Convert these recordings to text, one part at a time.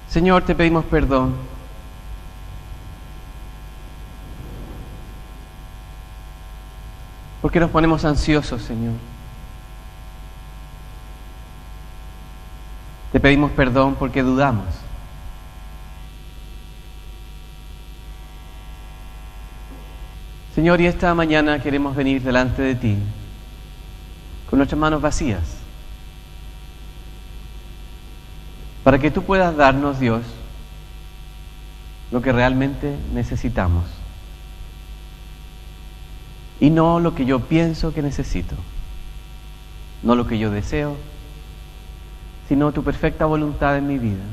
Señor, te pedimos perdón porque nos ponemos ansiosos, Señor. Te pedimos perdón porque dudamos. Señor, y esta mañana queremos venir delante de ti con nuestras manos vacías, para que tú puedas darnos, Dios, lo que realmente necesitamos, y no lo que yo pienso que necesito, no lo que yo deseo, sino tu perfecta voluntad en mi vida.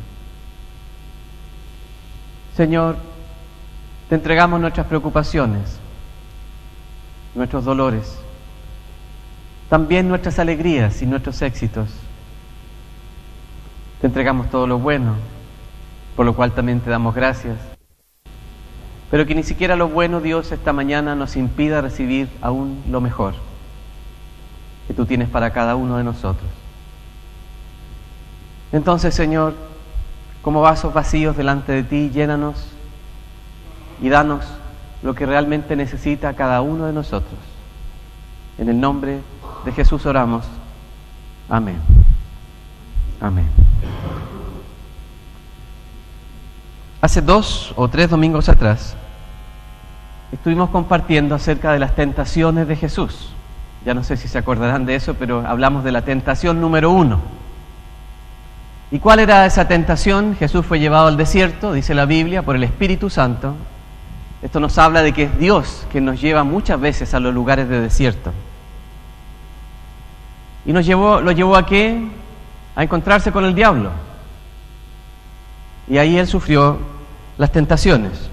Señor, te entregamos nuestras preocupaciones, nuestros dolores, también nuestras alegrías y nuestros éxitos. Te entregamos todo lo bueno, por lo cual también te damos gracias. Pero que ni siquiera lo bueno, Dios, esta mañana nos impida recibir aún lo mejor que tú tienes para cada uno de nosotros. Entonces, Señor, como vasos vacíos delante de ti, llénanos y danos lo que realmente necesita cada uno de nosotros. En el nombre de Jesús oramos. Amén. Amén. Hace 2 o 3 domingos atrás estuvimos compartiendo acerca de las tentaciones de Jesús. Ya no sé si se acordarán de eso, pero hablamos de la tentación número 1. ¿Y cuál era esa tentación? Jesús fue llevado al desierto, dice la Biblia, por el Espíritu Santo. Esto nos habla de que es Dios quien nos lleva muchas veces a los lugares de desierto. ¿Y lo llevó a qué? A encontrarse con el diablo. Y ahí él sufrió las tentaciones.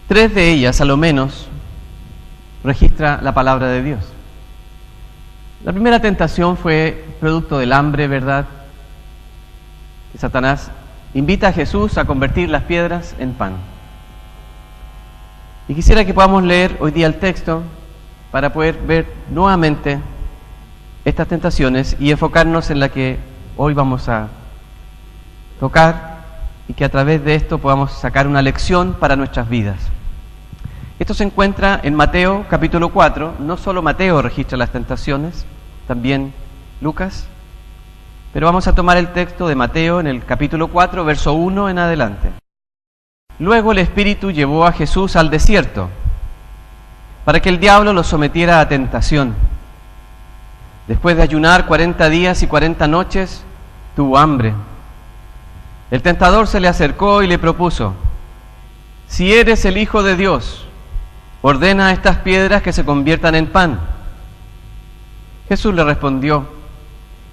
3 de ellas, a lo menos, registra la palabra de Dios. La primera tentación fue producto del hambre, ¿verdad? Que Satanás invita a Jesús a convertir las piedras en pan. Y quisiera que podamos leer hoy día el texto para poder ver nuevamente estas tentaciones y enfocarnos en la que hoy vamos a tocar y que a través de esto podamos sacar una lección para nuestras vidas. Esto se encuentra en Mateo capítulo 4. No solo Mateo registra las tentaciones, también Lucas, pero vamos a tomar el texto de Mateo en el capítulo 4, verso 1 en adelante. Luego el Espíritu llevó a Jesús al desierto para que el diablo lo sometiera a tentación. Después de ayunar 40 días y 40 noches, tuvo hambre. El tentador se le acercó y le propuso: si eres el Hijo de Dios, ordena a estas piedras que se conviertan en pan. Jesús le respondió: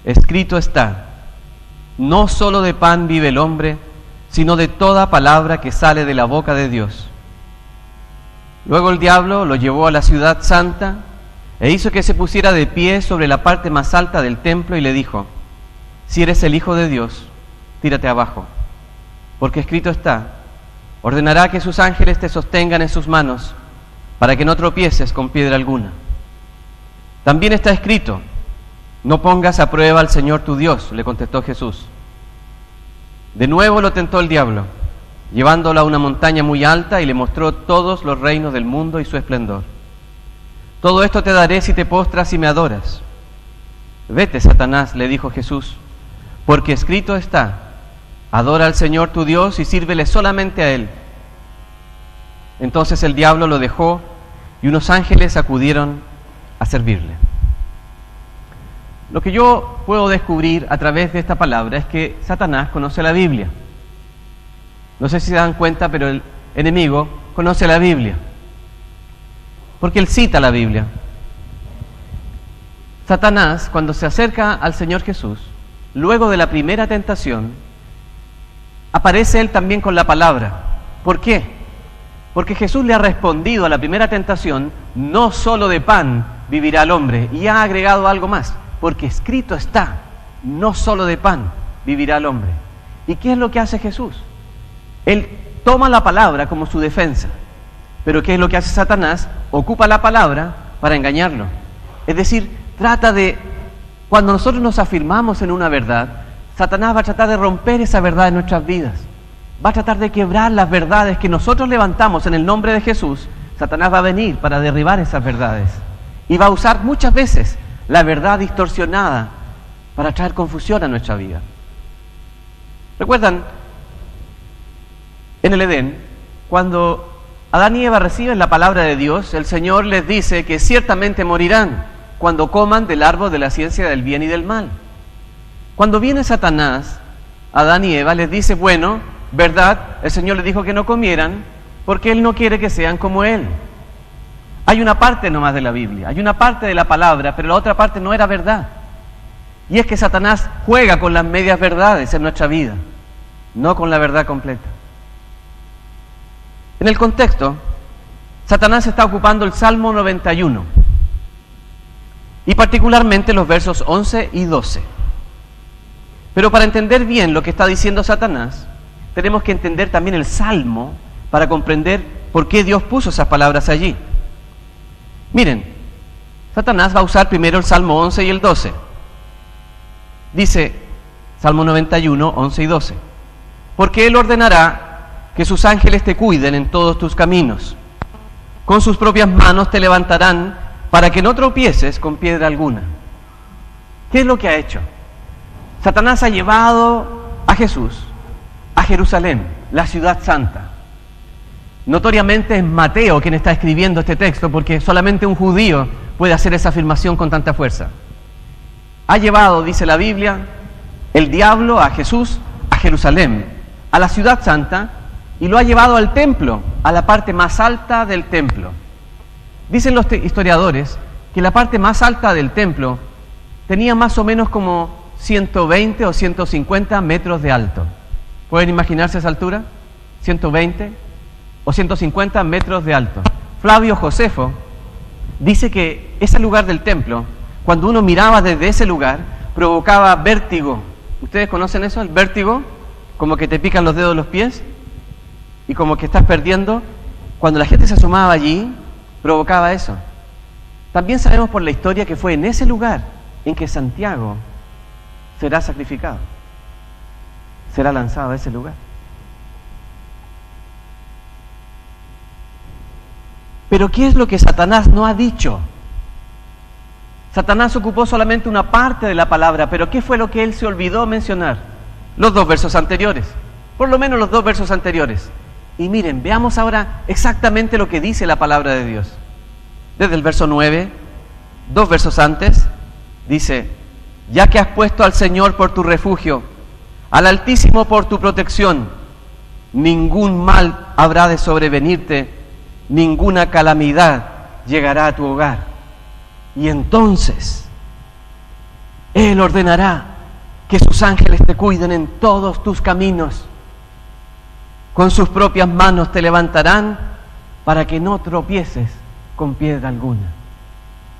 escrito está, no solo de pan vive el hombre, sino de toda palabra que sale de la boca de Dios. Luego el diablo lo llevó a la ciudad santa e hizo que se pusiera de pie sobre la parte más alta del templo y le dijo: si eres el Hijo de Dios, tírate abajo, porque escrito está, ordenará que sus ángeles te sostengan en sus manos, para que no tropieces con piedra alguna. También está escrito: no pongas a prueba al Señor tu Dios, le contestó Jesús. De nuevo lo tentó el diablo, llevándolo a una montaña muy alta y le mostró todos los reinos del mundo y su esplendor. Todo esto te daré si te postras y me adoras. Vete, Satanás, le dijo Jesús, porque escrito está: adora al Señor tu Dios y sírvele solamente a Él. Entonces el diablo lo dejó y unos ángeles acudieron a servirle. Lo que yo puedo descubrir a través de esta palabra es que Satanás conoce la Biblia. No sé si se dan cuenta, pero el enemigo conoce la Biblia, porque él cita la Biblia. Satanás, cuando se acerca al Señor Jesús, luego de la primera tentación, aparece él también con la palabra. ¿Por qué? Porque Jesús le ha respondido a la primera tentación: no solo de pan vivirá el hombre, y ha agregado algo más: porque escrito está, no solo de pan vivirá el hombre. ¿Y qué es lo que hace Jesús? Él toma la palabra como su defensa. Pero ¿qué es lo que hace Satanás? Ocupa la palabra para engañarlo. Es decir, trata de, cuando nosotros nos afirmamos en una verdad, Satanás va a tratar de romper esa verdad en nuestras vidas. Va a tratar de quebrar las verdades que nosotros levantamos en el nombre de Jesús. Satanás va a venir para derribar esas verdades. Y va a usar muchas veces la verdad distorsionada para traer confusión a nuestra vida. ¿Recuerdan en el Edén, cuando Adán y Eva reciben la palabra de Dios, el Señor les dice que ciertamente morirán cuando coman del árbol de la ciencia del bien y del mal? Cuando viene Satanás, Adán y Eva les dice, bueno, verdad, el Señor les dijo que no comieran porque Él no quiere que sean como Él. Hay una parte nomás de la Biblia, hay una parte de la palabra, pero la otra parte no era verdad. Y es que Satanás juega con las medias verdades en nuestra vida, no con la verdad completa. En el contexto, Satanás está ocupando el Salmo 91, y particularmente los versos 11 y 12. Pero para entender bien lo que está diciendo Satanás, tenemos que entender también el Salmo para comprender por qué Dios puso esas palabras allí. Miren, Satanás va a usar primero el Salmo 11 y el 12. Dice, Salmo 91, 11 y 12, porque Él ordenará que sus ángeles te cuiden en todos tus caminos. Con sus propias manos te levantarán para que no tropieces con piedra alguna. ¿Qué es lo que ha hecho? Satanás ha llevado a Jesús a Jerusalén, la ciudad santa. Notoriamente es Mateo quien está escribiendo este texto, porque solamente un judío puede hacer esa afirmación con tanta fuerza. Ha llevado, dice la Biblia, el diablo a Jesús a Jerusalén, a la ciudad santa, y lo ha llevado al templo, a la parte más alta del templo. Dicen los historiadores que la parte más alta del templo tenía más o menos como 120 o 150 metros de alto. ¿Pueden imaginarse esa altura? 120 o 150 metros de alto. Flavio Josefo dice que ese lugar del templo, cuando uno miraba desde ese lugar, provocaba vértigo. ¿Ustedes conocen eso, el vértigo? Como que te pican los dedos de los pies y como que estás perdiendo. Cuando la gente se asomaba allí, provocaba eso. También sabemos por la historia que fue en ese lugar en que Santiago será sacrificado, será lanzado a ese lugar. Pero ¿qué es lo que Satanás no ha dicho? Satanás ocupó solamente una parte de la palabra, pero ¿qué fue lo que él se olvidó mencionar? Los dos versos anteriores, por lo menos los dos versos anteriores. Y miren, veamos ahora exactamente lo que dice la palabra de Dios. Desde el verso 9, dos versos antes, dice, ya que has puesto al Señor por tu refugio, al Altísimo por tu protección, ningún mal habrá de sobrevenirte, ninguna calamidad llegará a tu hogar. Y entonces Él ordenará que sus ángeles te cuiden en todos tus caminos. Con sus propias manos te levantarán para que no tropieces con piedra alguna.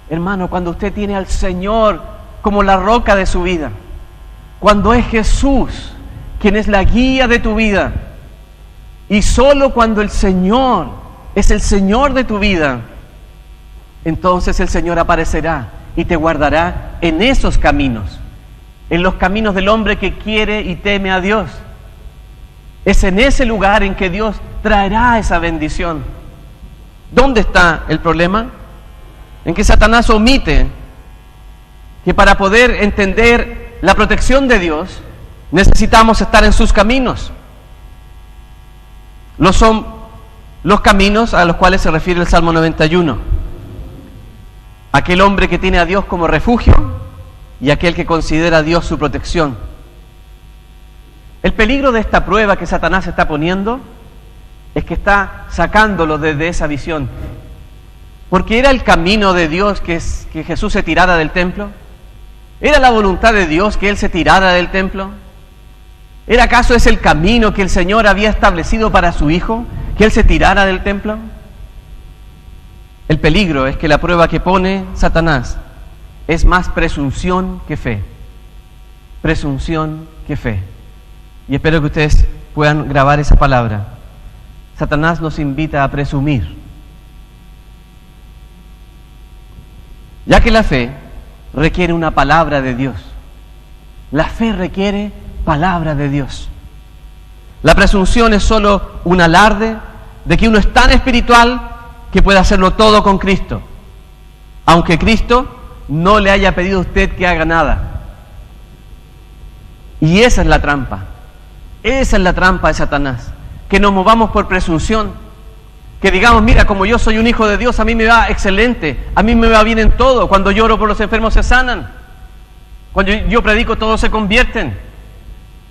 Hermano, cuando usted tiene al Señor como la roca de su vida, cuando es Jesús quien es la guía de tu vida, y solo cuando el Señor es el Señor de tu vida, entonces el Señor aparecerá y te guardará en esos caminos, en los caminos del hombre que quiere y teme a Dios. Es en ese lugar en que Dios traerá esa bendición. ¿Dónde está el problema? En que Satanás omite que para poder entender la protección de Dios necesitamos estar en sus caminos. No son los caminos a los cuales se refiere el Salmo 91. Aquel hombre que tiene a Dios como refugio y aquel que considera a Dios su protección. El peligro de esta prueba que Satanás está poniendo es que está sacándolo desde esa visión. Porque era el camino de Dios que Jesús se tirara del templo. ¿Era la voluntad de Dios que Él se tirara del templo? ¿Era acaso ese el camino que el Señor había establecido para su Hijo, que Él se tirara del templo? El peligro es que la prueba que pone Satanás es más presunción que fe. Presunción que fe. Y espero que ustedes puedan grabar esa palabra. Satanás nos invita a presumir. Ya que la fe requiere una palabra de Dios. La fe requiere palabra de Dios. La presunción es solo un alarde de que uno es tan espiritual que puede hacerlo todo con Cristo, aunque Cristo no le haya pedido a usted que haga nada. Y esa es la trampa. Esa es la trampa de Satanás. Que nos movamos por presunción. Que digamos, mira, como yo soy un hijo de Dios, a mí me va excelente, a mí me va bien en todo. Cuando lloro por los enfermos se sanan. Cuando yo predico todos se convierten.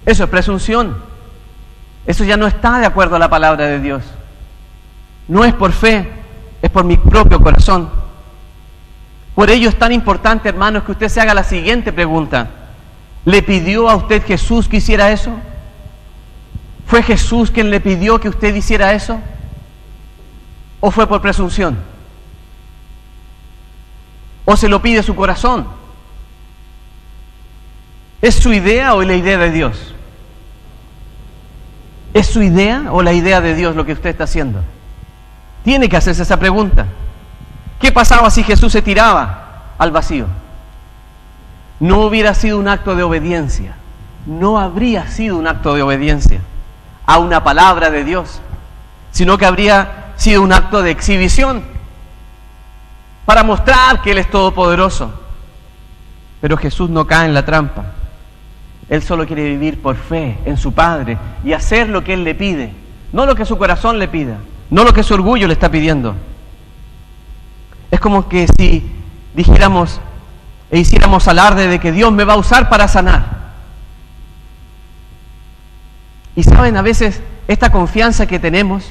Eso es presunción. Eso ya no está de acuerdo a la palabra de Dios. No es por fe, es por mi propio corazón. Por ello es tan importante, hermanos, que usted se haga la siguiente pregunta. ¿Le pidió a usted Jesús que hiciera eso? ¿Fue Jesús quien le pidió que usted hiciera eso? ¿O fue por presunción? ¿O se lo pide su corazón? ¿Es su idea o la idea de Dios? ¿Es su idea o la idea de Dios lo que usted está haciendo? Tiene que hacerse esa pregunta. ¿Qué pasaba si Jesús se tiraba al vacío? No hubiera sido un acto de obediencia. No habría sido un acto de obediencia a una palabra de Dios, sino que habría sido un acto de exhibición para mostrar que Él es todopoderoso. Pero Jesús no cae en la trampa. Él solo quiere vivir por fe en su Padre y hacer lo que Él le pide, no lo que su corazón le pida, no lo que su orgullo le está pidiendo. Es como que si dijéramos e hiciéramos alarde de que Dios me va a usar para sanar. Y saben, a veces esta confianza que tenemos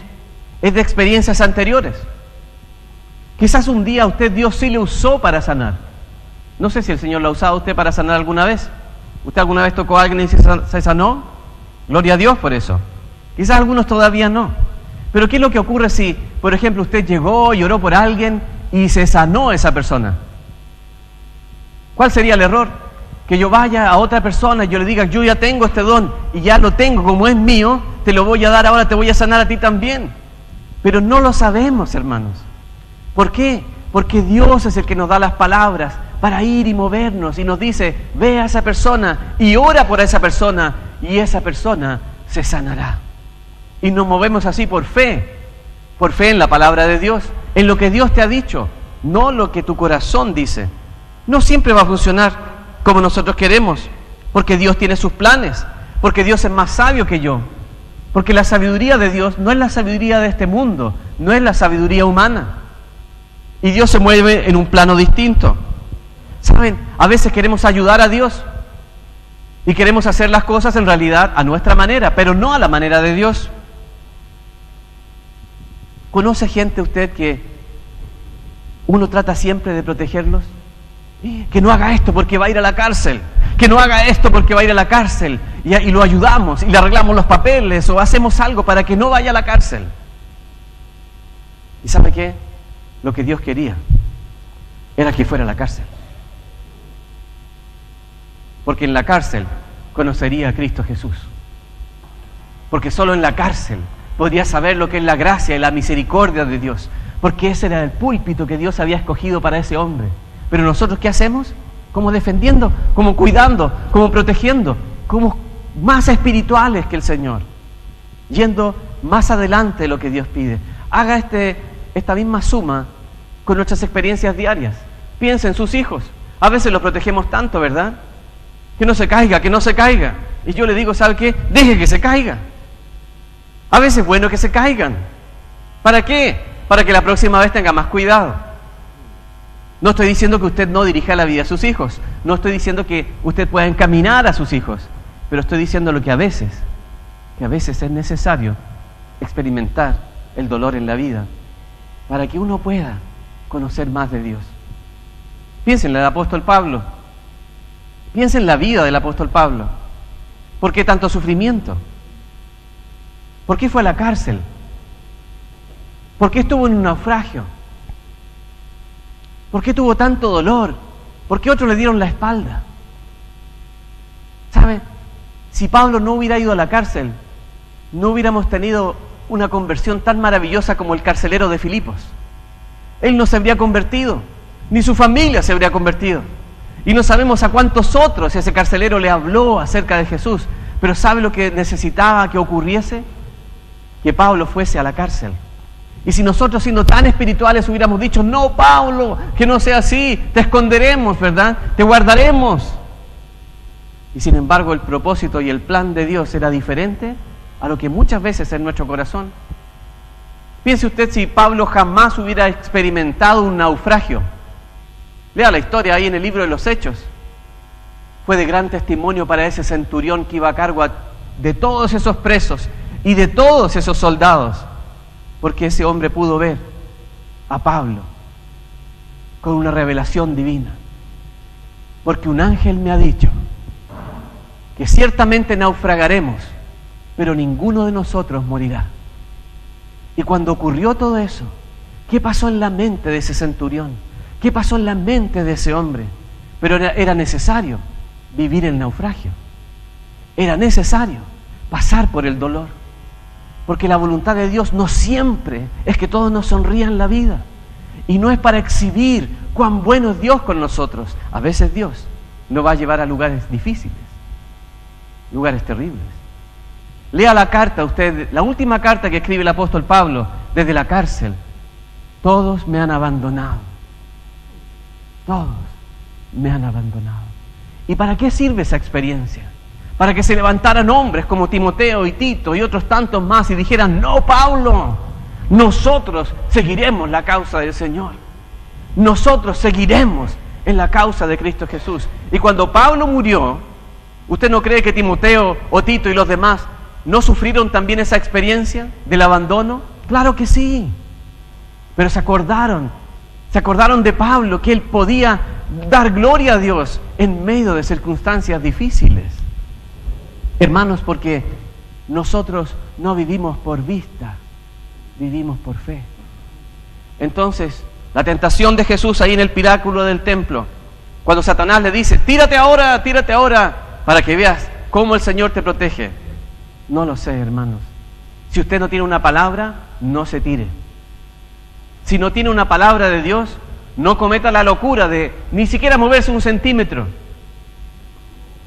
es de experiencias anteriores. Quizás un día a usted Dios sí le usó para sanar. No sé si el Señor lo ha usado a usted para sanar alguna vez. ¿Usted alguna vez tocó a alguien y se sanó? Gloria a Dios por eso. Quizás algunos todavía no. Pero ¿qué es lo que ocurre si, por ejemplo, usted llegó y oró por alguien y se sanó esa persona? ¿Cuál sería el error? Que yo vaya a otra persona y yo le diga, yo ya tengo este don y ya lo tengo, como es mío, te lo voy a dar ahora, te voy a sanar a ti también. Pero no lo sabemos, hermanos. ¿Por qué? Porque Dios es el que nos da las palabras para ir y movernos y nos dice, ve a esa persona y ora por esa persona y esa persona se sanará. Y nos movemos así por fe en la palabra de Dios, en lo que Dios te ha dicho, no lo que tu corazón dice. No siempre va a funcionar como nosotros queremos, porque Dios tiene sus planes, porque Dios es más sabio que yo, porque la sabiduría de Dios no es la sabiduría de este mundo, no es la sabiduría humana. Y Dios se mueve en un plano distinto. ¿Saben? A veces queremos ayudar a Dios y queremos hacer las cosas en realidad a nuestra manera, pero no a la manera de Dios. ¿Conoce gente usted que uno trata siempre de protegerlos? Que no haga esto porque va a ir a la cárcel, que no haga esto porque va a ir a la cárcel, y lo ayudamos y le arreglamos los papeles o hacemos algo para que no vaya a la cárcel. ¿Y sabe qué? Lo que Dios quería era que fuera a la cárcel, porque en la cárcel conocería a Cristo Jesús, porque solo en la cárcel podría saber lo que es la gracia y la misericordia de Dios, porque ese era el púlpito que Dios había escogido para ese hombre. Pero nosotros, ¿qué hacemos? Como defendiendo, como cuidando, como protegiendo, como más espirituales que el Señor, yendo más adelante de lo que Dios pide. Haga esta misma suma con nuestras experiencias diarias. Piensa en sus hijos. A veces los protegemos tanto, ¿verdad? Que no se caiga, que no se caiga. Y yo le digo, ¿sabe qué? Deje que se caiga. A veces es bueno que se caigan. ¿Para qué? Para que la próxima vez tenga más cuidado. No estoy diciendo que usted no dirija la vida a sus hijos. No estoy diciendo que usted pueda encaminar a sus hijos. Pero estoy diciendo lo que a veces es necesario experimentar el dolor en la vida para que uno pueda conocer más de Dios. Piensen en el apóstol Pablo. Piensen en la vida del apóstol Pablo. ¿Por qué tanto sufrimiento? ¿Por qué fue a la cárcel? ¿Por qué estuvo en un naufragio? ¿Por qué tuvo tanto dolor? ¿Por qué otros le dieron la espalda? ¿Sabe? Si Pablo no hubiera ido a la cárcel, no hubiéramos tenido una conversión tan maravillosa como el carcelero de Filipos. Él no se habría convertido, ni su familia se habría convertido. Y no sabemos a cuántos otros ese carcelero le habló acerca de Jesús, Pero ¿sabe lo que necesitaba que ocurriese? Que Pablo fuese a la cárcel. Y si nosotros, siendo tan espirituales, hubiéramos dicho, no, Pablo, que no sea así, te esconderemos, ¿verdad? Te guardaremos. Y sin embargo, el propósito y el plan de Dios era diferente a lo que muchas veces es en nuestro corazón. Piense usted si Pablo jamás hubiera experimentado un naufragio. Lea la historia ahí en el libro de los Hechos. Fue de gran testimonio para ese centurión que iba a cargo de todos esos presos y de todos esos soldados, porque ese hombre pudo ver a Pablo con una revelación divina. Porque un ángel me ha dicho que ciertamente naufragaremos, pero ninguno de nosotros morirá. Y cuando ocurrió todo eso, ¿qué pasó en la mente de ese centurión? ¿Qué pasó en la mente de ese hombre? Pero era necesario vivir el naufragio. Era necesario pasar por el dolor. Porque la voluntad de Dios no siempre es que todos nos sonrían la vida. Y no es para exhibir cuán bueno es Dios con nosotros. A veces Dios nos va a llevar a lugares difíciles, lugares terribles. Lea la carta usted, la última carta que escribe el apóstol Pablo desde la cárcel. Todos me han abandonado. Todos me han abandonado. ¿Y para qué sirve esa experiencia? Para que se levantaran hombres como Timoteo y Tito y otros tantos más y dijeran, no, Pablo, nosotros seguiremos la causa del Señor. Nosotros seguiremos en la causa de Cristo Jesús. Y cuando Pablo murió, ¿usted no cree que Timoteo o Tito y los demás no sufrieron también esa experiencia del abandono? Claro que sí. Pero se acordaron de Pablo, que él podía dar gloria a Dios en medio de circunstancias difíciles. Hermanos, porque nosotros no vivimos por vista, vivimos por fe. Entonces, la tentación de Jesús ahí en el pináculo del templo, cuando Satanás le dice, tírate ahora, para que veas cómo el Señor te protege. No lo sé, hermanos. Si usted no tiene una palabra, no se tire. Si no tiene una palabra de Dios, no cometa la locura de ni siquiera moverse un centímetro.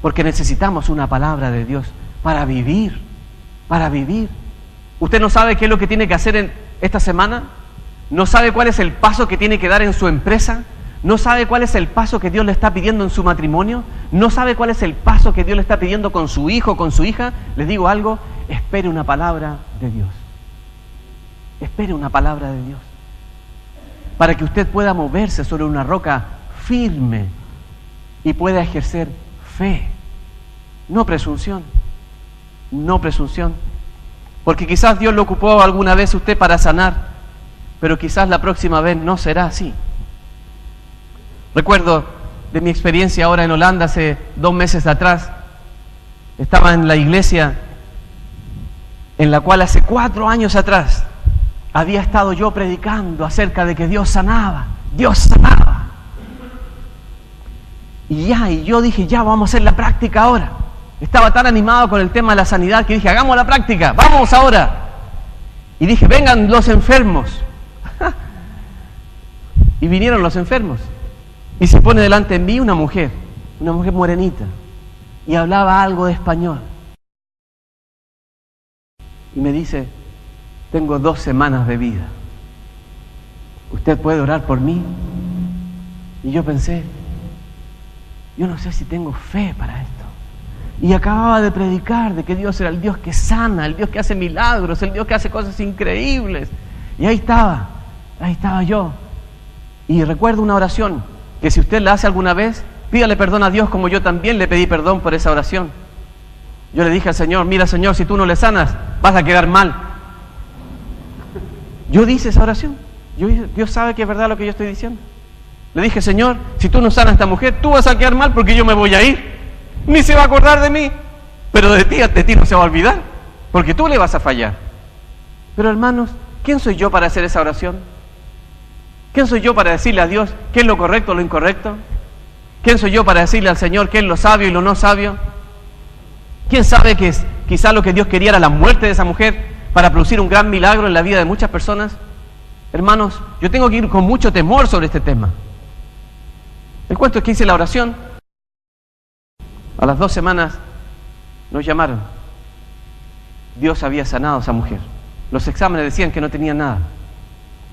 Porque necesitamos una palabra de Dios para vivir, para vivir. ¿Usted no sabe qué es lo que tiene que hacer en esta semana? ¿No sabe cuál es el paso que tiene que dar en su empresa? ¿No sabe cuál es el paso que Dios le está pidiendo en su matrimonio? ¿No sabe cuál es el paso que Dios le está pidiendo con su hijo, con su hija? Les digo algo, espere una palabra de Dios. Espere una palabra de Dios. Para que usted pueda moverse sobre una roca firme y pueda ejercer fe. No presunción, no presunción. Porque quizás Dios lo ocupó alguna vez usted para sanar, pero quizás la próxima vez no será así. Recuerdo de mi experiencia ahora en Holanda hace 2 meses atrás. Estaba en la iglesia en la cual hace 4 años atrás había estado yo predicando acerca de que Dios sanaba, Dios sanaba. Y yo dije, ya vamos a hacer la práctica ahora. Estaba tan animado con el tema de la sanidad que dije, hagamos la práctica, vamos ahora. Y dije, vengan los enfermos. Y vinieron los enfermos. Y se pone delante de mí una mujer morenita, y hablaba algo de español. Y me dice, tengo 2 semanas de vida. ¿Usted puede orar por mí? Y yo pensé, yo no sé si tengo fe para esto. Y acababa de predicar de que Dios era el Dios que sana, el Dios que hace milagros, el Dios que hace cosas increíbles. Y ahí estaba yo. Y recuerdo una oración que si usted la hace alguna vez, pídale perdón a Dios como yo también le pedí perdón por esa oración. Yo le dije al Señor, mira Señor, si tú no le sanas, vas a quedar mal. Yo hice esa oración. Dios sabe que es verdad lo que yo estoy diciendo. Le dije, Señor, si tú no sanas a esta mujer, tú vas a quedar mal porque yo me voy a ir. Ni se va a acordar de mí, pero de ti no se va a olvidar, porque tú le vas a fallar. Pero hermanos, ¿quién soy yo para hacer esa oración? ¿Quién soy yo para decirle a Dios qué es lo correcto o lo incorrecto? ¿Quién soy yo para decirle al Señor qué es lo sabio y lo no sabio? ¿Quién sabe que quizá lo que Dios quería era la muerte de esa mujer para producir un gran milagro en la vida de muchas personas? Hermanos, yo tengo que ir con mucho temor sobre este tema. El cuento es que hice la oración. A las 2 semanas Nos llamaron. Dios había sanado a esa mujer. Los exámenes decían que no tenía nada.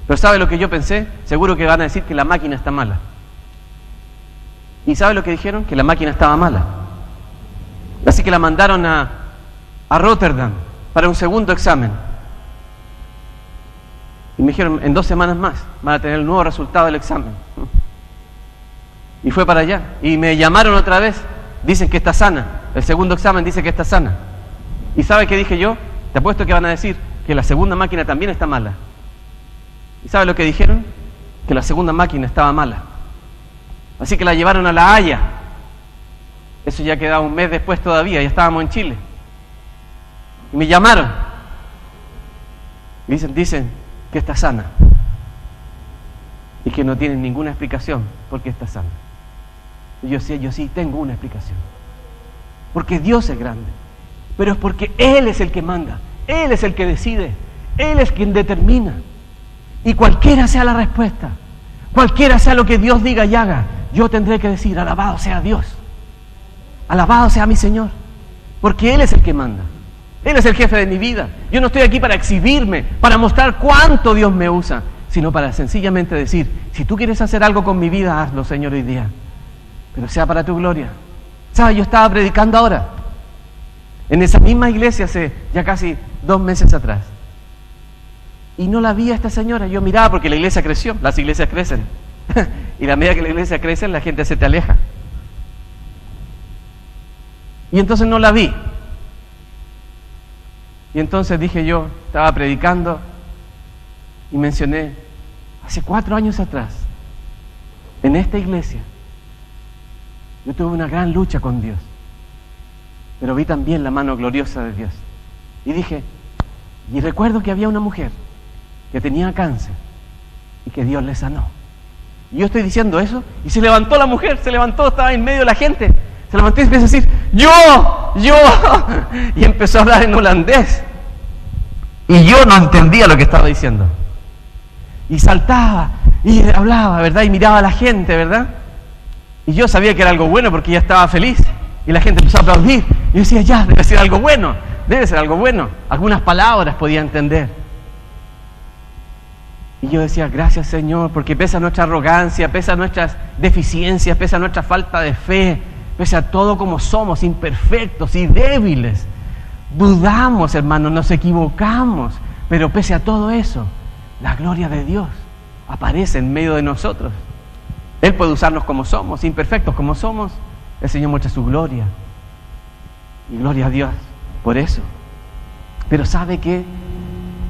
Pero ¿sabe lo que yo pensé? Seguro que van a decir que la máquina está mala. ¿Y sabe lo que dijeron? Que la máquina estaba mala. Así que la mandaron a Rotterdam para un segundo examen. Y me dijeron, en 2 semanas más van a tener el nuevo resultado del examen. Y fue para allá. Y me llamaron otra vez. Dicen que está sana. El segundo examen dice que está sana. ¿Y sabe qué dije yo? Te apuesto que van a decir que la segunda máquina también está mala. ¿Y sabe lo que dijeron? Que la segunda máquina estaba mala. Así que la llevaron a La Haya. Eso ya quedaba un mes después todavía, ya estábamos en Chile. Y me llamaron. Y dicen que está sana. Y que no tienen ninguna explicación por qué está sana. Y yo sí tengo una explicación. Porque Dios es grande. Pero es porque Él es el que manda. Él es el que decide. Él es quien determina. Y cualquiera sea la respuesta, cualquiera sea lo que Dios diga y haga, yo tendré que decir, alabado sea Dios. Alabado sea mi Señor. Porque Él es el que manda. Él es el jefe de mi vida. Yo no estoy aquí para exhibirme, para mostrar cuánto Dios me usa, sino para sencillamente decir, si tú quieres hacer algo con mi vida, hazlo, Señor, hoy día. Pero sea para tu gloria. ¿Sabes? Yo estaba predicando ahora, en esa misma iglesia hace ya casi 2 meses atrás. Y no la vi a esta señora. Yo miraba porque la iglesia creció. Las iglesias crecen. Y a medida que la iglesia crece, la gente se te aleja. Y entonces no la vi. Y entonces dije yo, estaba predicando y mencioné, hace 4 años atrás, en esta iglesia, yo tuve una gran lucha con Dios. Pero vi también la mano gloriosa de Dios. Y dije, y recuerdo que había una mujer que tenía cáncer y que Dios le sanó. Y yo estoy diciendo eso y se levantó la mujer, se levantó, estaba en medio de la gente, se levantó y empezó a decir, yo, y empezó a hablar en holandés. Y yo no entendía lo que estaba diciendo. Y saltaba y hablaba, ¿verdad? Y miraba a la gente, ¿verdad? Y yo sabía que era algo bueno porque ella estaba feliz. Y la gente empezó a aplaudir. Y yo decía, ya, debe ser algo bueno, debe ser algo bueno. Algunas palabras podía entender. Y yo decía, gracias Señor, porque pese a nuestra arrogancia, pese a nuestras deficiencias, pese a nuestra falta de fe, pese a todo como somos, imperfectos y débiles, dudamos, hermanos, nos equivocamos, pero pese a todo eso, la gloria de Dios aparece en medio de nosotros. Él puede usarnos como somos, imperfectos como somos, el Señor muestra su gloria. Y gloria a Dios por eso. Pero ¿sabe qué?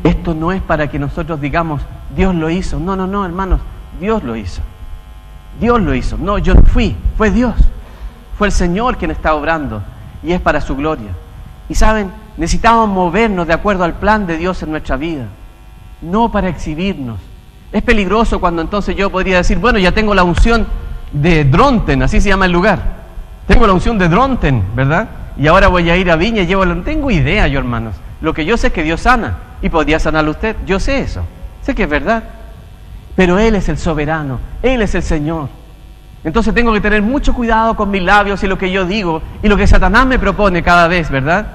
Esto no es para que nosotros digamos, Dios lo hizo. No, hermanos, Dios lo hizo. Dios lo hizo. No, yo no fui, fue Dios. Fue el Señor quien está obrando y es para su gloria. Y saben, necesitamos movernos de acuerdo al plan de Dios en nuestra vida, no para exhibirnos. Es peligroso cuando entonces yo podría decir, bueno, ya tengo la unción de Dronten, así se llama el lugar. Tengo la unción de Dronten, ¿verdad? Y ahora voy a ir a Viña y llevo la... No tengo idea yo, hermanos. Lo que yo sé es que Dios sana y podría sanarlo usted. Yo sé eso. Sé que es verdad. Pero Él es el soberano. Él es el Señor. Entonces tengo que tener mucho cuidado con mis labios y lo que yo digo y lo que Satanás me propone cada vez, ¿verdad?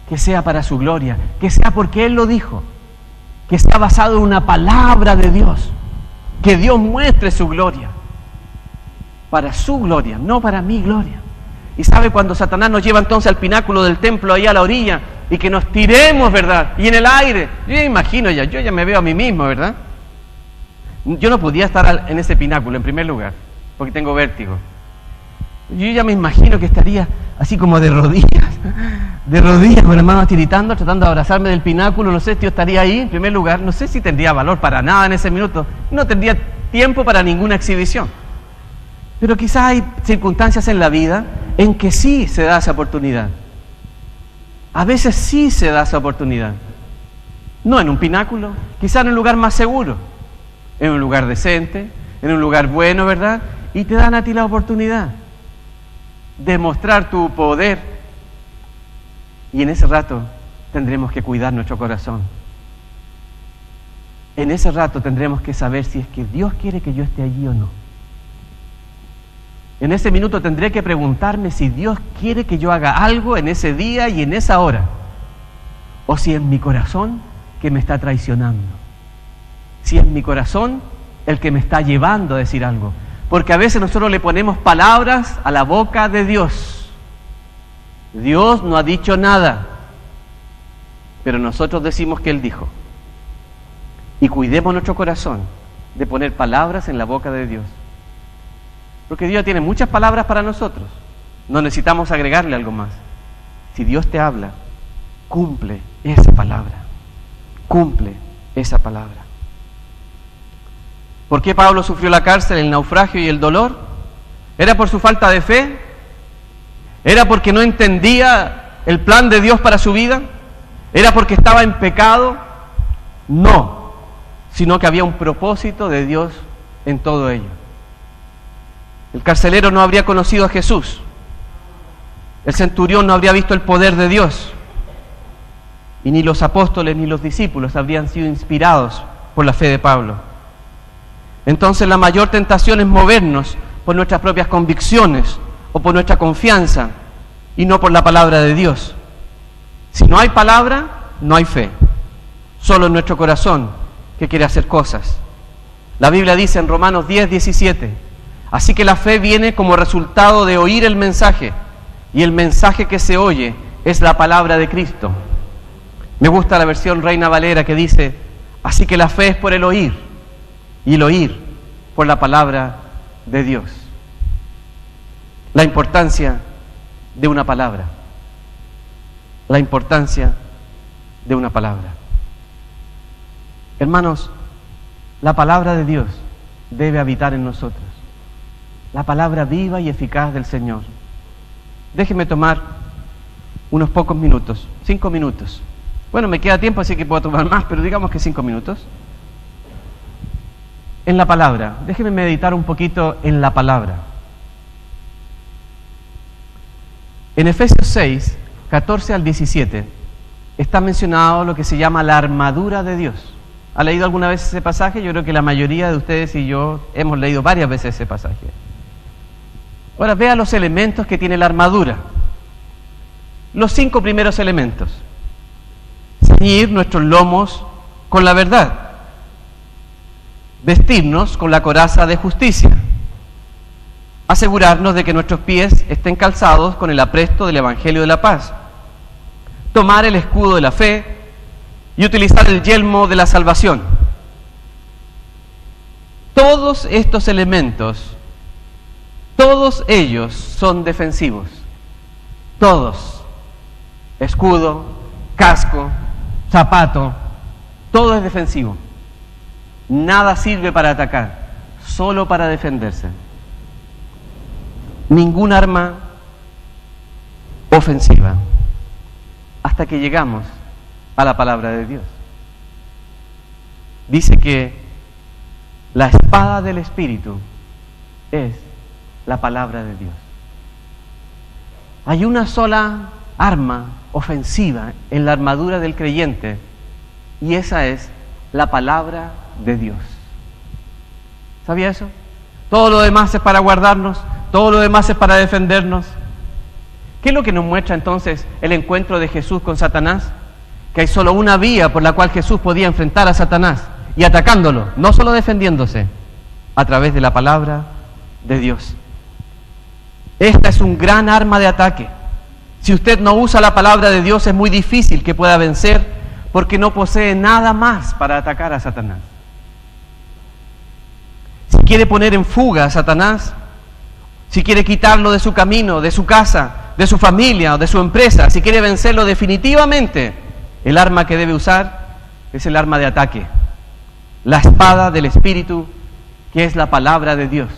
Que sea para su gloria. Que sea porque Él lo dijo. Que sea basado en una palabra de Dios. Que Dios muestre su gloria. Para su gloria, no para mi gloria. Y sabe cuando Satanás nos lleva entonces al pináculo del templo, ahí a la orilla, y que nos tiremos, ¿verdad? Y en el aire, yo me imagino yo ya me veo a mí mismo, ¿verdad? Yo no podía estar en ese pináculo en primer lugar, porque tengo vértigo. Yo ya me imagino que estaría así como de rodillas, con las manos tiritando, tratando de abrazarme del pináculo. No sé si yo estaría ahí en primer lugar, no sé si tendría valor para nada en ese minuto, no tendría tiempo para ninguna exhibición. Pero quizás hay circunstancias en la vida en que sí se da esa oportunidad. A veces sí se da esa oportunidad. No en un pináculo, quizás en un lugar más seguro, en un lugar decente, en un lugar bueno, ¿verdad? Y te dan a ti la oportunidad de mostrar tu poder. Y en ese rato tendremos que cuidar nuestro corazón. En ese rato tendremos que saber si es que Dios quiere que yo esté allí o no. En ese minuto tendré que preguntarme si Dios quiere que yo haga algo en ese día y en esa hora, o si es mi corazón que me está traicionando, si es mi corazón el que me está llevando a decir algo. Porque a veces nosotros le ponemos palabras a la boca de Dios. Dios no ha dicho nada, pero nosotros decimos que Él dijo. Y cuidemos nuestro corazón de poner palabras en la boca de Dios. Porque Dios tiene muchas palabras para nosotros. No necesitamos agregarle algo más. Si Dios te habla, cumple esa palabra. Cumple esa palabra. ¿Por qué Pablo sufrió la cárcel, el naufragio y el dolor? ¿Era por su falta de fe? ¿Era porque no entendía el plan de Dios para su vida? ¿Era porque estaba en pecado? No, sino que había un propósito de Dios en todo ello. El carcelero no habría conocido a Jesús. El centurión no habría visto el poder de Dios. Y ni los apóstoles ni los discípulos habrían sido inspirados por la fe de Pablo. Entonces la mayor tentación es movernos por nuestras propias convicciones o por nuestra confianza y no por la palabra de Dios. Si no hay palabra, no hay fe. Solo en nuestro corazón que quiere hacer cosas. La Biblia dice en Romanos 10:17, así que la fe viene como resultado de oír el mensaje, y el mensaje que se oye es la palabra de Cristo. Me gusta la versión Reina Valera que dice, así que la fe es por el oír, y el oír por la palabra de Dios. La importancia de una palabra. La importancia de una palabra. Hermanos, la palabra de Dios debe habitar en nosotros. La palabra viva y eficaz del Señor. Déjenme tomar unos pocos minutos, 5 minutos. Bueno, me queda tiempo, así que puedo tomar más, pero digamos que 5 minutos. En la palabra, déjenme meditar un poquito en la palabra. En Efesios 6, 14 al 17, está mencionado lo que se llama la armadura de Dios. ¿Ha leído alguna vez ese pasaje? Yo creo que la mayoría de ustedes y yo hemos leído varias veces ese pasaje. Ahora vea los elementos que tiene la armadura. Los 5 primeros elementos. Ceñir nuestros lomos con la verdad. Vestirnos con la coraza de justicia. Asegurarnos de que nuestros pies estén calzados con el apresto del Evangelio de la paz. Tomar el escudo de la fe y utilizar el yelmo de la salvación. Todos estos elementos, todos ellos son defensivos. Todos. Escudo, casco, zapato, todo es defensivo. Nada sirve para atacar, solo para defenderse. Ningún arma ofensiva, hasta que llegamos a la palabra de Dios. Dice que la espada del Espíritu es la palabra de Dios. Hay una sola arma ofensiva en la armadura del creyente, y esa es la palabra de Dios. ¿Sabía eso? Todo lo demás es para guardarnos, todo lo demás es para defendernos. ¿Qué es lo que nos muestra entonces el encuentro de Jesús con Satanás? Que hay solo una vía por la cual Jesús podía enfrentar a Satanás, y atacándolo, no solo defendiéndose, a través de la palabra de Dios. Esta es un gran arma de ataque. Si usted no usa la palabra de Dios, es muy difícil que pueda vencer, porque no posee nada más para atacar a Satanás. Si quiere poner en fuga a Satanás, si quiere quitarlo de su camino, de su casa, de su familia o de su empresa, si quiere vencerlo definitivamente, el arma que debe usar es el arma de ataque, la espada del Espíritu, que es la palabra de Dios.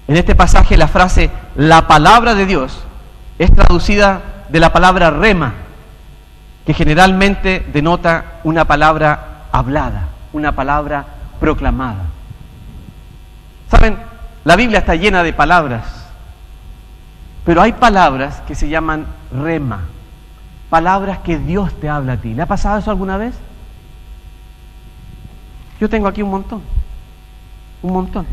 En este pasaje la frase la palabra de Dios es traducida de la palabra rema, que generalmente denota una palabra hablada, una palabra proclamada. ¿Saben? La Biblia está llena de palabras, pero hay palabras que se llaman rema, palabras que Dios te habla a ti. ¿Le ha pasado eso alguna vez? Yo tengo aquí un montón.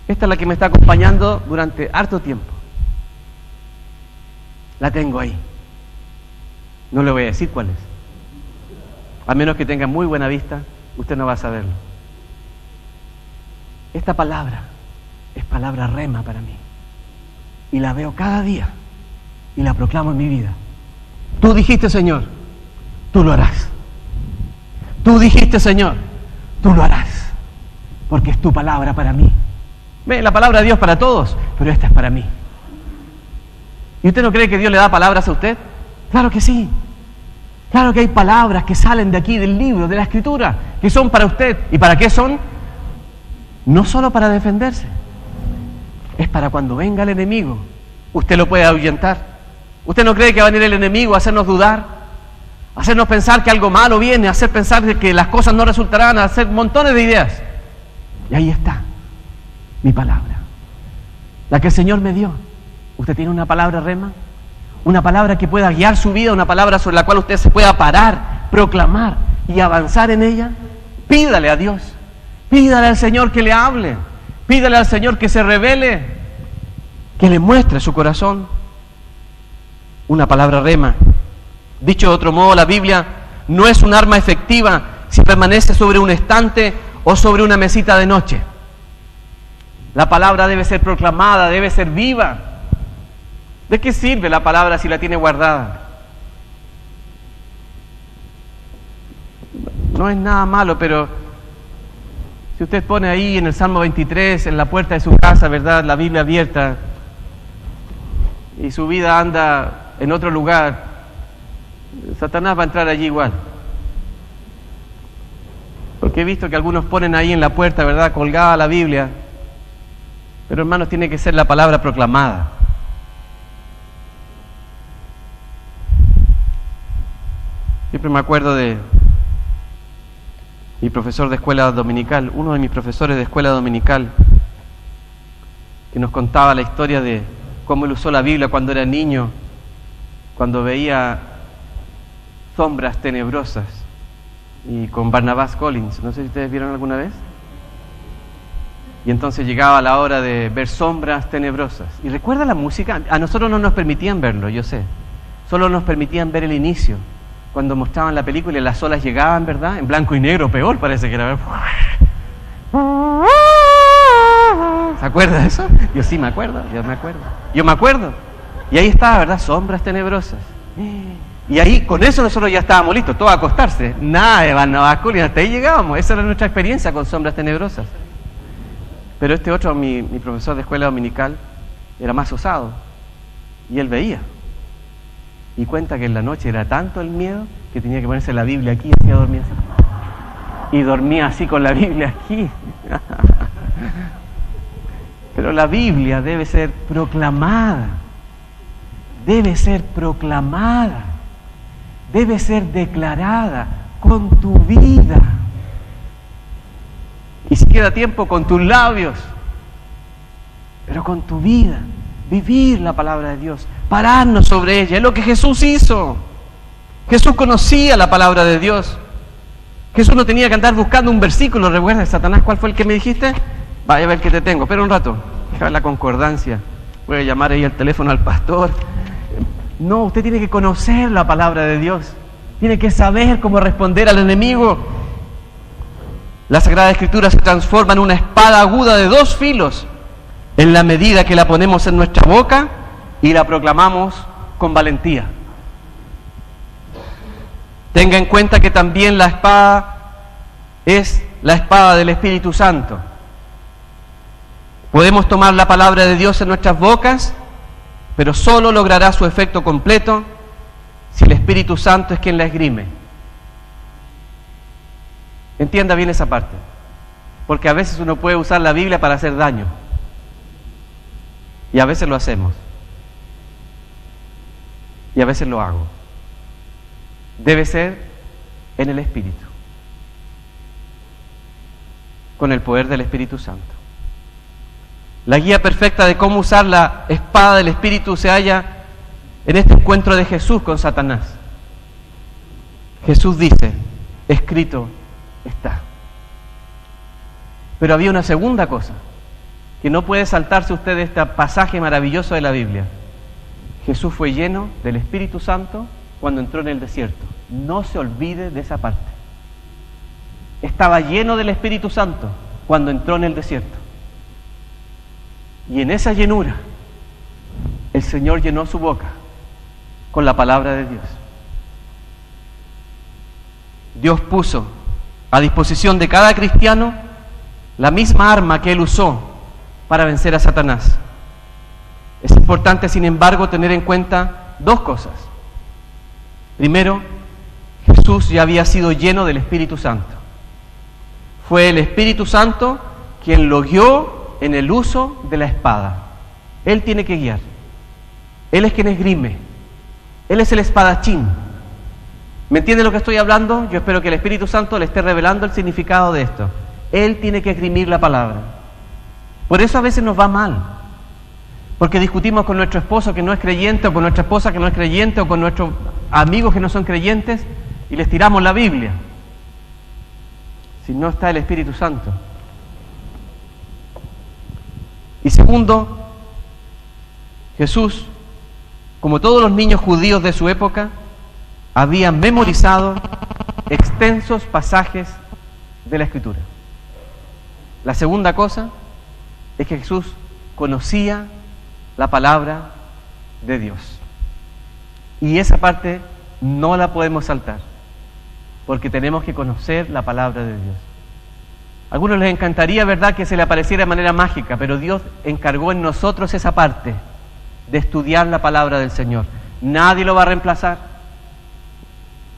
Esta es la que me está acompañando durante harto tiempo. La tengo ahí. No le voy a decir cuál es. A menos que tenga muy buena vista, usted no va a saberlo. Esta palabra es palabra rema para mí. Y la veo cada día. Y la proclamo en mi vida. Tú dijiste, Señor, tú lo harás. Tú dijiste, Señor, tú lo harás. Porque es tu palabra para mí. Ve, la palabra de Dios para todos, pero esta es para mí. ¿Y usted no cree que Dios le da palabras a usted? Claro que sí. Claro que hay palabras que salen de aquí, del libro, de la Escritura, que son para usted. ¿Y para qué son? No solo para defenderse. Es para cuando venga el enemigo, usted lo puede ahuyentar. ¿Usted no cree que va a venir el enemigo a hacernos dudar? A hacernos pensar que algo malo viene, a hacer pensar que las cosas no resultarán, a hacer montones de ideas. Y ahí está mi palabra, la que el Señor me dio. ¿Usted tiene una palabra rema? Una palabra que pueda guiar su vida, una palabra sobre la cual usted se pueda parar, proclamar y avanzar en ella. Pídale a Dios, pídale al Señor que le hable, pídale al Señor que se revele, que le muestre su corazón. Una palabra rema. Dicho de otro modo, la Biblia no es un arma efectiva si permanece sobre un estante o sobre una mesita de noche. La palabra debe ser proclamada, debe ser viva. ¿De qué sirve la palabra si la tiene guardada? No es nada malo, pero si usted pone ahí en el Salmo 23, en la puerta de su casa, ¿verdad?, la Biblia abierta, y su vida anda en otro lugar, Satanás va a entrar allí igual. Porque he visto que algunos ponen ahí en la puerta, ¿verdad?, colgada la Biblia. Pero hermanos, tiene que ser la palabra proclamada. Siempre me acuerdo de mi profesor de escuela dominical, uno de mis profesores de escuela dominical, que nos contaba la historia de cómo él usó la Biblia cuando era niño, cuando veía sombras tenebrosas, y con Barnabas Collins, no sé si ustedes vieron alguna vez. Y entonces llegaba la hora de ver sombras tenebrosas. Y recuerda la música, a nosotros no nos permitían verlo, yo sé, solo nos permitían ver el inicio, cuando mostraban la película y las olas llegaban, ¿verdad?, en blanco y negro, peor parece que era. ¿Se acuerda de eso? Yo sí me acuerdo, yo me acuerdo. Y ahí estaba, ¿verdad?, sombras tenebrosas. Y ahí, con eso nosotros ya estábamos listos, todos a acostarse. Nada de Barnabas Collins, hasta ahí llegábamos. Esa era nuestra experiencia con sombras tenebrosas. Pero este otro, mi profesor de escuela dominical, era más osado. Y él veía. Y cuenta que en la noche era tanto el miedo que tenía que ponerse la Biblia aquí y hacía dormir así. Y dormía así con la Biblia aquí. Pero la Biblia debe ser proclamada. Debe ser proclamada. Debe ser declarada con tu vida. Y si queda tiempo, con tus labios. Pero con tu vida. Vivir la palabra de Dios. Pararnos sobre ella. Es lo que Jesús hizo. Jesús conocía la palabra de Dios. Jesús no tenía que andar buscando un versículo. ¿Recuerdas, Satanás, cuál fue el que me dijiste? Vaya a ver que te tengo. Espera un rato. Deja la concordancia. Voy a llamar ahí al teléfono al pastor. No, usted tiene que conocer la palabra de Dios. Tiene que saber cómo responder al enemigo. La Sagrada Escritura se transforma en una espada aguda de 2 filos en la medida que la ponemos en nuestra boca y la proclamamos con valentía. Tenga en cuenta que también la espada es la espada del Espíritu Santo. Podemos tomar la palabra de Dios en nuestras bocas, pero solo logrará su efecto completo si el Espíritu Santo es quien la esgrime. Entienda bien esa parte, porque a veces uno puede usar la Biblia para hacer daño, y a veces lo hacemos, y a veces lo hago. Debe ser en el Espíritu, con el poder del Espíritu Santo. La guía perfecta de cómo usar la espada del Espíritu se halla en este encuentro de Jesús con Satanás. Jesús dice, escrito está. Pero había una segunda cosa que no puede saltarse usted este pasaje maravilloso de la Biblia. Jesús fue lleno del Espíritu Santo cuando entró en el desierto. No se olvide de esa parte. Estaba lleno del Espíritu Santo cuando entró en el desierto. Y en esa llenura, el Señor llenó su boca con la palabra de Dios. Dios puso a disposición de cada cristiano la misma arma que Él usó para vencer a Satanás. Es importante, sin embargo, tener en cuenta dos cosas. Primero, Jesús ya había sido lleno del Espíritu Santo. Fue el Espíritu Santo quien lo guió en el uso de la espada. Él tiene que guiar. Él es quien esgrime. Él es el espadachín. ¿Me entiende lo que estoy hablando? Yo espero que el Espíritu Santo le esté revelando el significado de esto. Él tiene que esgrimir la palabra. Por eso a veces nos va mal. Porque discutimos con nuestro esposo que no es creyente, o con nuestra esposa que no es creyente, o con nuestros amigos que no son creyentes, y les tiramos la Biblia. Si no está el Espíritu Santo. Y segundo, Jesús, como todos los niños judíos de su época, había memorizado extensos pasajes de la Escritura. La segunda cosa es que Jesús conocía la palabra de Dios. Y esa parte no la podemos saltar, porque tenemos que conocer la palabra de Dios. A algunos les encantaría, ¿verdad?, que se le apareciera de manera mágica, pero Dios encargó en nosotros esa parte de estudiar la palabra del Señor. Nadie lo va a reemplazar.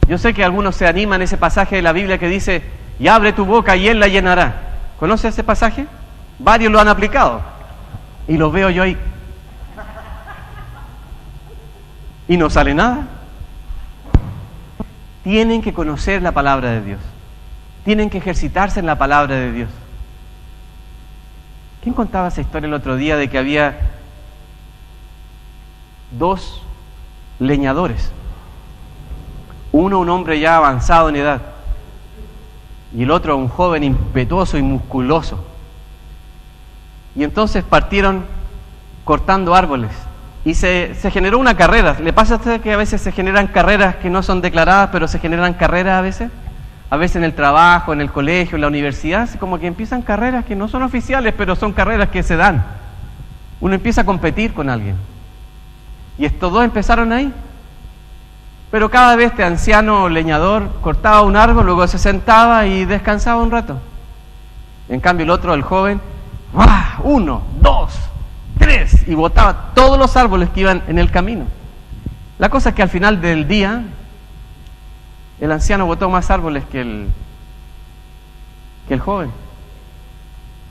Yo sé que algunos se animan a ese pasaje de la Biblia que dice, y abre tu boca y Él la llenará. ¿Conoce ese pasaje? Varios lo han aplicado. Y lo veo yo ahí. Y no sale nada. Tienen que conocer la palabra de Dios. Tienen que ejercitarse en la palabra de Dios. ¿Quién contaba esa historia el otro día de que había dos leñadores? Uno, un hombre ya avanzado en edad, y el otro, un joven impetuoso y musculoso. Y entonces partieron cortando árboles y se generó una carrera. ¿Le pasa a usted que a veces se generan carreras que no son declaradas, pero se generan carreras a veces? A veces en el trabajo, en el colegio, en la universidad, como que empiezan carreras que no son oficiales, pero son carreras que se dan. Uno empieza a competir con alguien. Y estos dos empezaron ahí. Pero cada vez este anciano leñador cortaba un árbol, luego se sentaba y descansaba un rato. En cambio el otro, el joven, ¡ah! 1, 2, 3, y botaba todos los árboles que iban en el camino. La cosa es que al final del día, el anciano botó más árboles que el joven.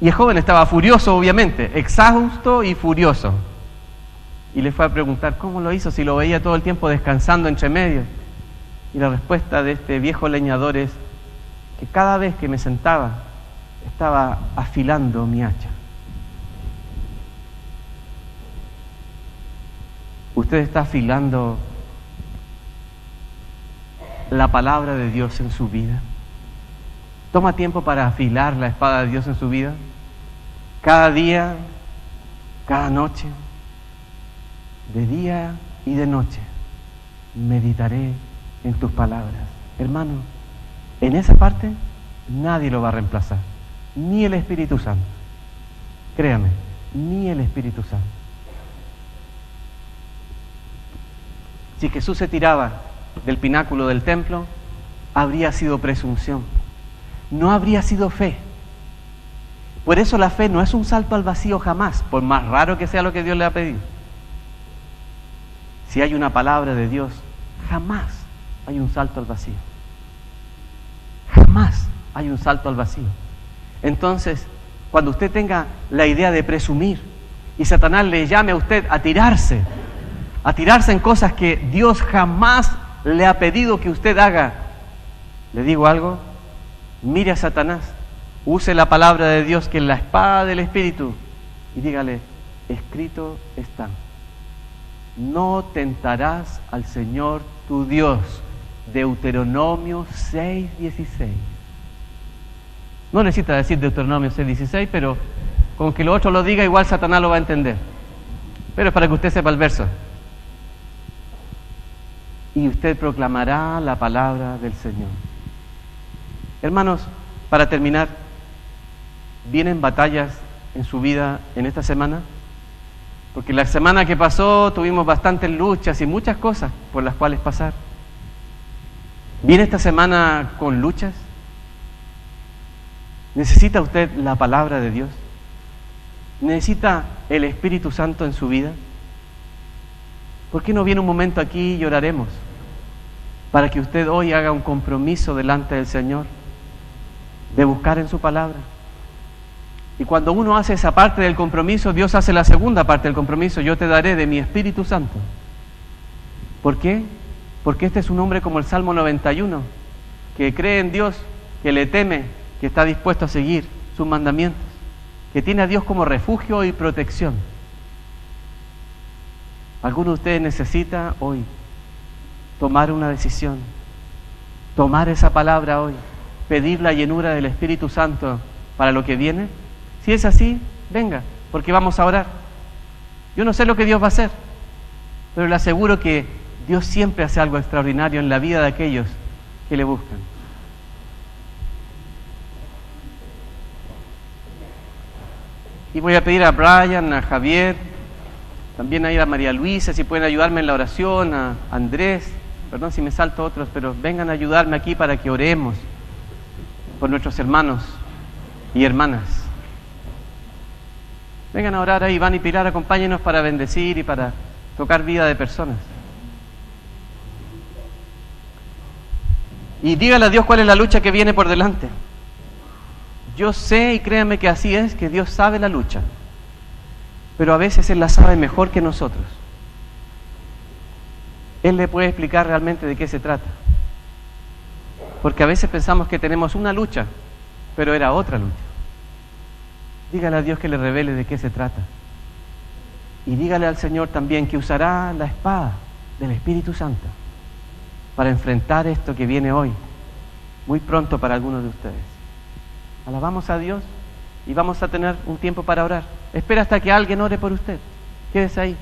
Y el joven estaba furioso, obviamente, exhausto y furioso. Y le fue a preguntar cómo lo hizo, si lo veía todo el tiempo descansando entre medio. Y la respuesta de este viejo leñador es que cada vez que me sentaba, estaba afilando mi hacha. ¿Usted está afilando la palabra de Dios en su vida? ¿Toma tiempo para afilar la espada de Dios en su vida? Cada día, cada noche, de día y de noche, meditaré en tus palabras. Hermano, en esa parte nadie lo va a reemplazar, ni el Espíritu Santo. Créame, ni el Espíritu Santo. Si Jesús se tiraba del pináculo del templo, habría sido presunción, no habría sido fe. Por eso la fe no es un salto al vacío jamás, por más raro que sea lo que Dios le ha pedido. Si hay una palabra de Dios, jamás hay un salto al vacío. Jamás hay un salto al vacío. Entonces, cuando usted tenga la idea de presumir y Satanás le llame a usted a tirarse en cosas que Dios jamás le ha pedido que usted haga, le digo algo, mire a Satanás, use la palabra de Dios que es la espada del Espíritu y dígale, escrito está. No tentarás al Señor tu Dios. Deuteronomio 6:16. No necesita decir Deuteronomio 6:16, pero Con que lo otro lo diga, igual Satanás lo va a entender. Pero es para que usted sepa el verso. Y usted proclamará la palabra del Señor. Hermanos, para terminar, ¿vienen batallas en su vida en esta semana? Porque la semana que pasó tuvimos bastantes luchas y muchas cosas por las cuales pasar. ¿Viene esta semana con luchas? ¿Necesita usted la palabra de Dios? ¿Necesita el Espíritu Santo en su vida? ¿Por qué no viene un momento aquí y oraremos? Para que usted hoy haga un compromiso delante del Señor de buscar en su palabra. Y cuando uno hace esa parte del compromiso, Dios hace la segunda parte del compromiso: yo te daré de mi Espíritu Santo. ¿Por qué? Porque este es un hombre como el Salmo 91, que cree en Dios, que le teme, que está dispuesto a seguir sus mandamientos, que tiene a Dios como refugio y protección. ¿Alguno de ustedes necesita hoy tomar una decisión, tomar esa palabra hoy, pedir la llenura del Espíritu Santo para lo que viene? Si es así, venga, porque vamos a orar. Yo no sé lo que Dios va a hacer, pero le aseguro que Dios siempre hace algo extraordinario en la vida de aquellos que le buscan. Y voy a pedir a Brian, a Javier, también a ir a María Luisa, si pueden ayudarme en la oración, a Andrés, perdón si me salto otros, pero vengan a ayudarme aquí para que oremos por nuestros hermanos y hermanas. Vengan a orar ahí, Iván y Pilar, acompáñenos para bendecir y para tocar vida de personas. Y dígale a Dios cuál es la lucha que viene por delante. Yo sé, y créanme que así es, que Dios sabe la lucha, pero a veces Él la sabe mejor que nosotros. Él le puede explicar realmente de qué se trata. Porque a veces pensamos que tenemos una lucha, pero era otra lucha. Dígale a Dios que le revele de qué se trata. Y dígale al Señor también que usará la espada del Espíritu Santo para enfrentar esto que viene hoy, muy pronto para algunos de ustedes. Alabamos a Dios y vamos a tener un tiempo para orar. Espera hasta que alguien ore por usted. Quédese ahí.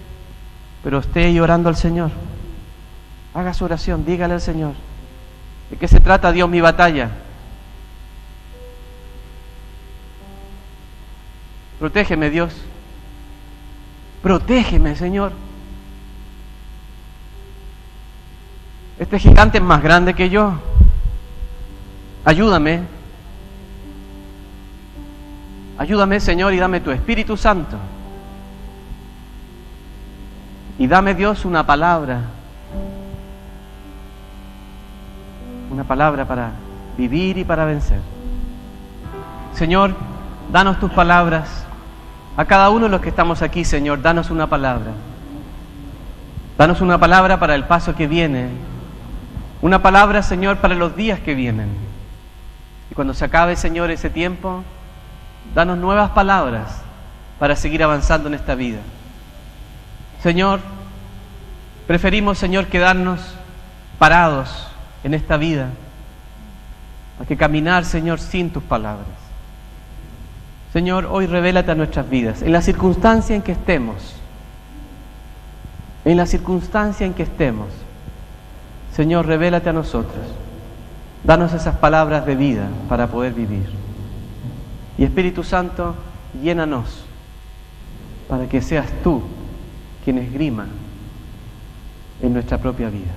Pero esté ahí orando al Señor. Haga su oración, dígale al Señor: ¿de qué se trata, Dios, mi batalla? Protégeme, Dios. Protégeme, Señor. Este gigante es más grande que yo. Ayúdame. Ayúdame, Señor, y dame tu Espíritu Santo. Y dame, Dios, una palabra para vivir y para vencer. Señor, danos tus palabras. A cada uno de los que estamos aquí, Señor, danos una palabra. Danos una palabra para el paso que viene. Una palabra, Señor, para los días que vienen. Y cuando se acabe, Señor, ese tiempo, danos nuevas palabras para seguir avanzando en esta vida. Señor, preferimos, Señor, quedarnos parados en esta vida a que caminar, Señor, sin tus palabras. Señor, hoy revélate a nuestras vidas, en la circunstancia en que estemos. En la circunstancia en que estemos, Señor, revélate a nosotros. Danos esas palabras de vida para poder vivir. Y Espíritu Santo, llénanos para que seas tú quien esgrima en nuestra propia vida.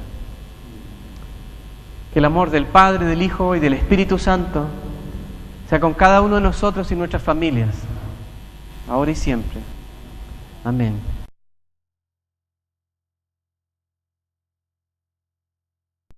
Que el amor del Padre, del Hijo y del Espíritu Santo sea con cada uno de nosotros y nuestras familias, ahora y siempre. Amén.